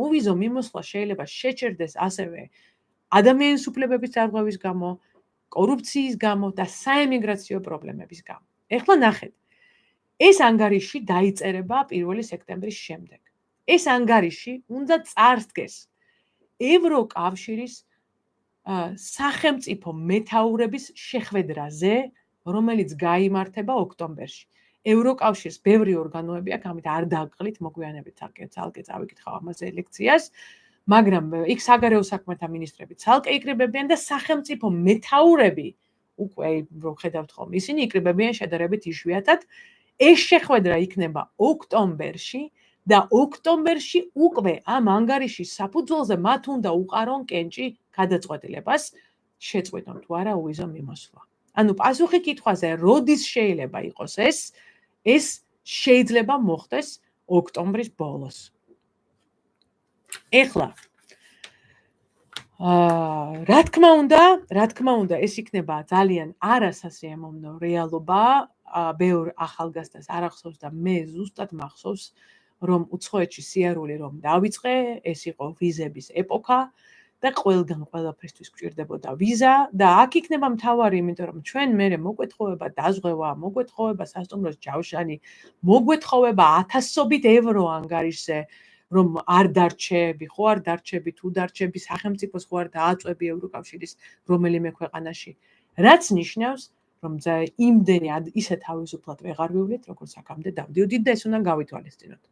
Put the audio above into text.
მოვიზო მიმოსვლა შეიძლება შეჩერდეს ასევე ადამიანის უფლებების დარღვევის გამო, კორუფციის გამო და საემიგრაციო პრობლემების გამო. ეხლა ნახეთ. ეს ანგარიში დაიწერება 1 სექტემბრის შემდეგ. ეს ანგარიში უნდა წარსდგეს ევროკავშირის სახელმწიფო მეთაურების შეხვედრაზე, რომელიც გაიმართება ოქტომბერში. ევროკავშირის ბევრი ორგანოები აქვს, ამით არ დააყრით, მოგვიანებით ცალკე წავიკითხავ ამაზე ლექციას, მაგრამ იქ საგარეო საქმეთა მინისტრები ცალკე იკრიბებიან და სახელმწიფო მეთაურები უკვე რომ ხედავთ ხოლმე, ისინი იკრიბებიან შედარებით იშვიათად. ეს შეხვედრა იქნება ოქტომბერში და ოქტომბერში უკვე ამ ანგარიშის საფუძველზე მათ უნდა უყარონ კენჭი გადაწყვეტილებას შეწყვეტონ თუ არა უვიზო მიმოსვლა. ანუ პასუხი კითხვაზე, როდის შეიძლება იყოს ეს შეიძლება მოხდეს ოქტომბრის ბოლოს. ეხლა რა თქმა უნდა, ეს იქნება ძალიან არასასიამოვნო რეალობა, ბევრ ახალგაზრდას არ ახსოვს და მე ზუსტად მახსოვს, რომ უცხოეთში სიარული რომ დავიწყე, ეს იყო ვიზების ეპოქა და ყველგან ყველაფერთვის გვჭირდებოდა ვიზა და აქ იქნება მთავარი, იმიტომ რომ ჩვენ მერე მოგვეთხოვება დაზღვევა, მოგვეთხოვება სასტუმროს ჯავშანი, მოგვეთხოვება ათასობით ევრო ანგარიშზე, რომ არ დარჩები, ხო არ დარჩები, თუ დარჩები, სახელმწიფოს ხო არ დააწვევი ევროკავშირის რომელიმე ქვეყანაში, რაც ნიშნავს, რომ იმდენი ისე თავისუფლად ვეღარ ვივლით, როგორც აქამდე დავდიოდით და ეს უნდა გავითვალისწინოთ.